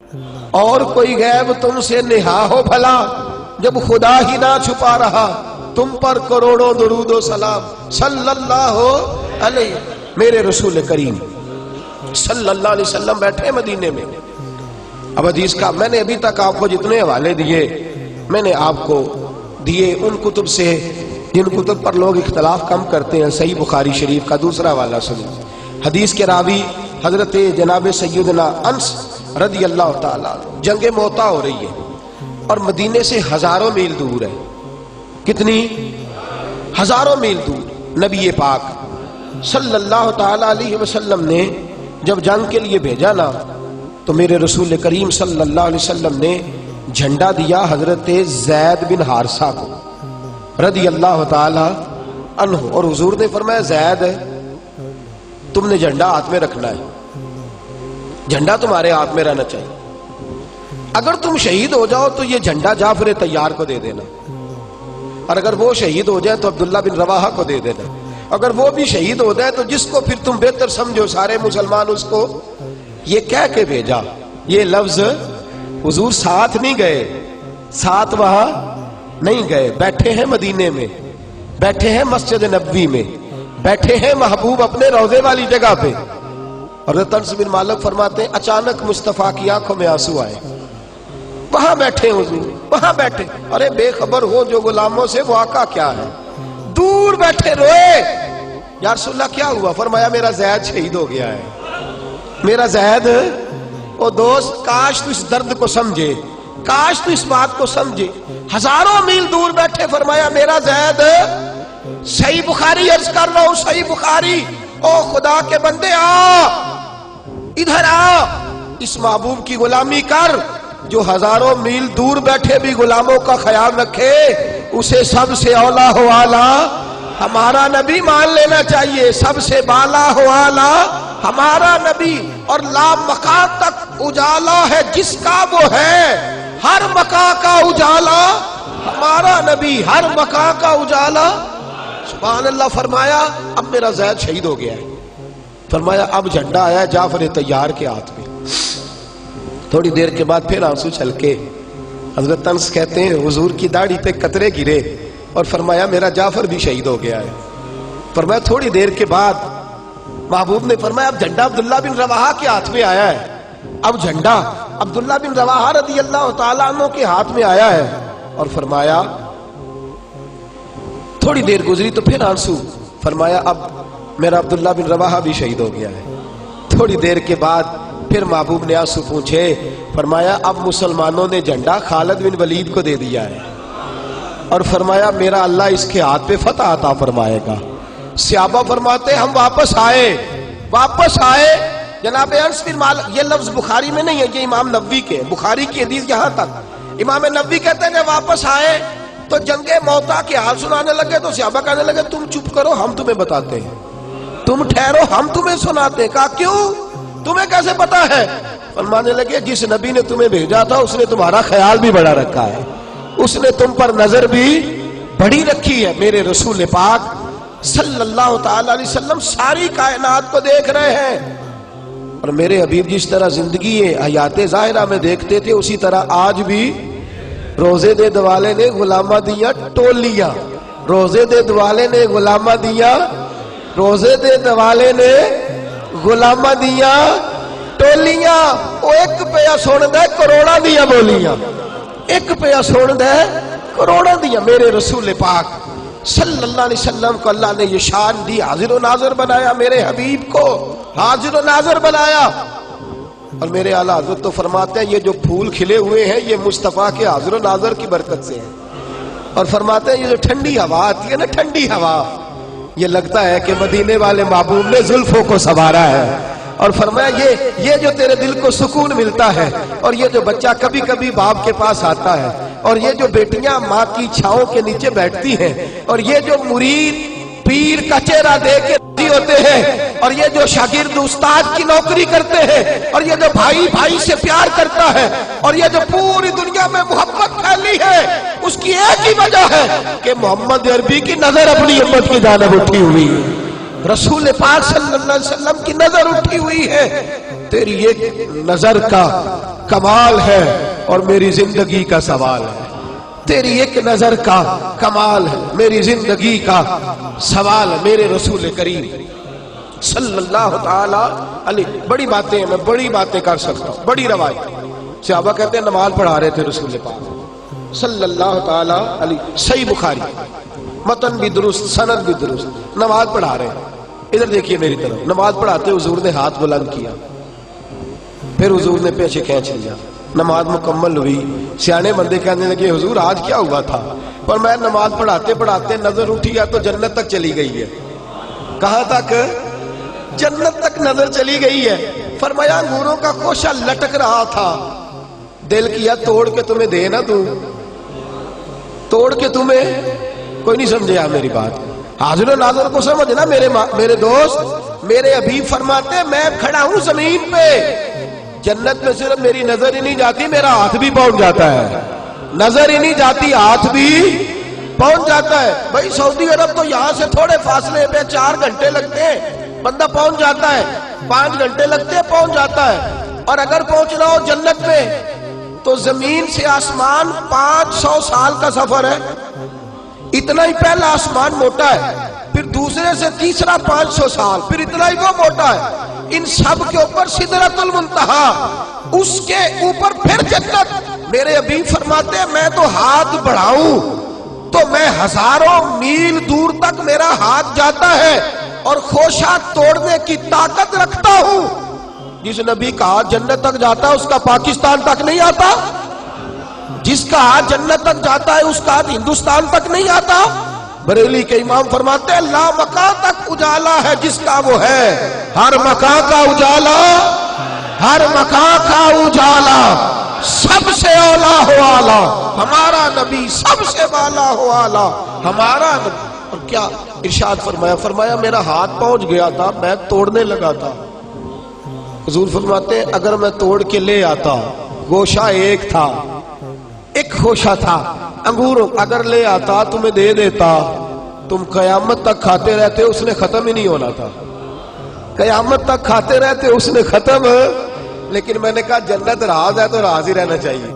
اور کوئی غیب تم سے نہا ہو بھلا جب خدا ہی نہ چھپا رہا تم پر کروڑوں درود و سلام صلی اللہ علیہ میرے رسول کریم صلی اللہ علیہ وسلم بیٹھے مدینے میں۔ اب حدیث کا میں نے ابھی تک آپ کو جتنے حوالے دیے میں نے آپ کو دیے ان کتب سے جن کتب پر لوگ اختلاف کم کرتے ہیں۔ صحیح بخاری شریف کا دوسرا حوالہ سنیں۔ حدیث کے راوی حضرت جناب سیدنا انس رضی اللہ تعالیٰ جنگ موتا ہو رہی ہے اور مدینے سے ہزاروں میل دور ہے۔ کتنی؟ ہزاروں میل دور۔ نبی پاک صلی اللہ تعالیٰ علیہ وسلم نے جب جنگ کے لیے بھیجا نا تو میرے رسول کریم صلی اللہ علیہ وسلم نے جھنڈا دیا حضرت زید بن حارثہ کو رضی اللہ تعالیٰ عنہ، اور حضور نے فرمایا زید تم نے جھنڈا ہاتھ میں رکھنا ہے، جھنڈا تمہارے ہاتھ میں رہنا چاہیے۔ اگر تم شہید ہو جاؤ تو یہ جھنڈا جعفر طیار کو دے دینا، اور اگر وہ شہید ہو جائے تو عبداللہ بن رواحہ کو دے دینا۔ اگر وہ بھی شہید ہو جائے تو جس کو پھر تم بہتر سمجھو سارے مسلمان اس کو۔ یہ کہہ کے بھیجا، یہ لفظ حضور ساتھ نہیں گئے، ساتھ وہاں نہیں گئے، بیٹھے ہیں مدینے میں، بیٹھے ہیں مسجد نبوی میں، بیٹھے ہیں محبوب اپنے روضے والی جگہ پہ۔ اور انس بن مالک فرماتے ہیں اچانک مصطفیٰ کی آنکھوں میں آنسو آئے، وہاں بیٹھے حضور، وہاں بیٹھے۔ ارے بے خبر ہو جو غلاموں سے واقعہ کیا ہے، دور بیٹھے روئے۔ یا رسول اللہ کیا ہوا؟ فرمایا میرا زید شہید ہو گیا ہے، میرا زید۔ او دوست کاش تو اس درد کو سمجھے، کاش تو اس بات کو سمجھے۔ ہزاروں میل دور بیٹھے فرمایا میرا زید۔ صحیح بخاری عرض کر رہا ہوں، صحیح بخاری۔ او خدا کے بندے آ، ادھر آ، اس محبوب کی غلامی کر جو ہزاروں میل دور بیٹھے بھی غلاموں کا خیال رکھے۔ اسے سب سے اولا ہو آلہ ہمارا نبی مان لینا چاہیے، سب سے بالا ہو آلہ ہمارا نبی۔ اور لا مکان تک اجالا ہے جس کا وہ ہے، ہر مکان کا اجالا ہمارا نبی، ہر مکان کا اجالا۔ سبحان اللہ۔ فرمایا اب میرا زید شہید ہو گیا ہے، فرمایا اب جھنڈا آیا ہے جعفر طیار کے ہاتھ میں۔ تھوڑی دیر کے بعد پھر آنسو چھلکے حضرت انس کہتے ہیں حضور کی داڑھی پہ قطرے گرے اور فرمایا میرا جعفر بھی شہید ہو گیا ہے۔ فرمایا تھوڑی دیر کے بعد محبوب نے فرمایا اب جھنڈا عبداللہ بن رواحہ کے ہاتھ میں آیا ہے، اب جھنڈا عبداللہ بن رواحہ رضی اللہ تعالیٰ عنہ کے ہاتھ میں آیا ہے۔ اور فرمایا تھوڑی دیر گزری تو پھر آنسو، فرمایا اب میرا عبداللہ بن رواحہ بھی شہید ہو گیا ہے۔ تھوڑی دیر کے بعد پھر محبوب نے آنسو پوچھے، فرمایا اب مسلمانوں نے جھنڈا خالد بن ولید کو دے دیا ہے، اور فرمایا میرا اللہ اس کے ہاتھ پہ فتح عطا فرمائے گا۔ صحابہ فرماتے ہم واپس آئے۔ جناب انس بن مالک، یہ لفظ بخاری میں نہیں ہے، یہ امام نووی کے، بخاری کی حدیث یہاں تک۔ امام نووی کہتے ہیں کہ واپس آئے تو جنگ موتا کے حال سنانے لگے تو صحابہ کہنے لگے تم چپ کرو ہم تمہیں بتاتے ہیں، تم ٹھہرو ہم تمہیں سناتے ہیں۔ کہا کیوں؟ تمہیں کیسے پتا ہے؟ فرمانے لگے جس نبی نے تمہیں بھیجا تھا اس نے تمہارا خیال بھی بڑا رکھا ہے، اس نے تم پر نظر بھی بڑی رکھی ہے۔ میرے رسول پاک صلی اللہ تعالی علیہ وسلم ساری کائنات کو دیکھ رہے ہیں، اور میرے حبیب جس طرح زندگی حیات ظاہرہ میں دیکھتے تھے اسی طرح آج بھی روزے دے دوالے نے غلامہ دیا ٹولیاں، روزے دے دوالے نے غلامہ دیا، روزے دے دوالے نے غلامہ دیا ٹولیاں۔ او ایک پیا سن دے کروڑا دیا بولیاں، ایک پیا سن دے کروڑا دیا۔ میرے رسول پاک صلی اللہ علیہ وسلم کو اللہ نے یہ شان دی، حاضر و ناظر بنایا، میرے حبیب کو حاضر و ناظر بنایا۔ اور میرے اعلیٰ حضرت تو فرماتے ہیں یہ جو پھول کھلے ہوئے ہیں یہ مصطفیٰ کے حاضر و ناظر کی برکت سے ہے۔ اور فرماتے ہیں یہ جو ٹھنڈی ہوا آتی ہے نا، ٹھنڈی ہوا، یہ لگتا ہے کہ مدینے والے محبوب نے زلفوں کو سنوارا ہے۔ اور فرمایا یہ جو تیرے دل کو سکون ملتا ہے، اور یہ جو بچہ کبھی کبھی باپ کے پاس آتا ہے، اور یہ جو بیٹیاں ماں کی چھاؤں کے نیچے بیٹھتی ہیں، اور یہ جو مرید پیر کا چہرہ دیکھ کے راضی ہوتے ہیں، اور یہ جو شاگرد استاد کی نوکری کرتے ہیں، اور یہ جو بھائی بھائی سے پیار کرتا ہے، اور یہ جو پوری دنیا میں محبت پھیلی ہے، اس کی ایک ہی وجہ ہے کہ محمد عربی کی نظر اپنی امت کی جانب اٹھی ہوئی ہے، رسول پاک صلی اللہ علیہ وسلم کی نظر اٹھی ہوئی ہے۔ تیری ایک نظر کا کمال ہے اور میری زندگی کا سوال ہے. تیری ایک نظر کا کمال ہے، میری زندگی کا سوال ہے. میرے رسول کریم صلی اللہ تعالی علیہ. بڑی باتیں میں بڑی باتیں کر سکتا ہوں، بڑی روایت. صحابہ کہتے ہیں نماز پڑھا رہے تھے رسول پاک صلی اللہ تعالی علیہ، صحیح بخاری، متن بھی درست، سند بھی درست، نماز پڑھا رہے ہیں. ادھر دیکھیے میری طرف. نماز پڑھاتے حضور نے ہاتھ بلند کیا، پھر حضور نے پیچھے کھینچ لیا. نماز مکمل ہوئی. سیانے بندے کہنے لگے حضور آج کیا ہوا تھا؟ پر میں نماز پڑھاتے پڑھاتے نظر اٹھی یا تو جنت تک چلی گئی ہے. کہاں تک؟ جنت تک نظر چلی گئی ہے. فرمایا انگوروں کا خوشہ لٹک رہا تھا، دل کیا توڑ کے تمہیں دے نہ دوں، توڑ کے تمہیں. کوئی نہیں سمجھے آپ میری بات. حاضر و ناظر کو سمجھنا میرے دوست. میرے حبیب فرماتے میں کھڑا ہوں زمین پہ، جنت میں صرف میری نظر ہی نہیں جاتی، میرا ہاتھ بھی پہنچ جاتا ہے. نظر ہی نہیں جاتی، ہاتھ بھی پہنچ جاتا ہے. بھائی سعودی عرب تو یہاں سے تھوڑے فاصلے پہ 4 گھنٹے لگتے ہیں، بندہ پہنچ جاتا ہے. 5 گھنٹے لگتے ہیں، پہنچ جاتا ہے. اور اگر پہنچنا ہو جنت میں تو زمین سے آسمان 500 سال کا سفر ہے. اتنا ہی پہلا آسمان موٹا ہے، پھر دوسرے سے تیسرا 500 سال، پھر اتنا ہی وہ موٹا ہے. ان سب کے اوپر سدرۃ المنتہا، اس کے اوپر پھر جنت. میرے حبیب فرماتے ہیں میں تو ہاتھ بڑھاؤں تو میں ہزاروں میل دور تک میرا ہاتھ جاتا ہے اور خوشہ توڑنے کی طاقت رکھتا ہوں. جس نبی کا ہاتھ جنت تک جاتا ہے اس کا پاکستان تک نہیں آتا، جس کا ہاتھ جنت تک جاتا ہے اس کا ہاتھ ہندوستان تک نہیں آتا. بریلی کے امام فرماتے ہیں لا مکان تک اجالا ہے جس کا وہ ہے، ہر مکان کا اجالا، ہر مکان کا اجالا سب سے اولا ہو آلہ ہمارا نبی، سب سے بالا ہو آلہ ہمارا نبی. اور کیا ارشاد فرمایا میرا ہاتھ پہنچ گیا تھا، میں توڑنے لگا تھا. حضور فرماتے ہیں اگر میں توڑ کے لے آتا، گوشہ ایک تھا، ایک خوشہ تھا انگوروں، اگر لے آتا تمہیں دے دیتا، تم قیامت تک کھاتے رہتے، اس نے ختم ہی نہیں ہونا تھا. قیامت تک کھاتے رہتے، اس نے ختم. لیکن میں نے کہا جنت راز ہے تو راز ہی رہنا چاہیے.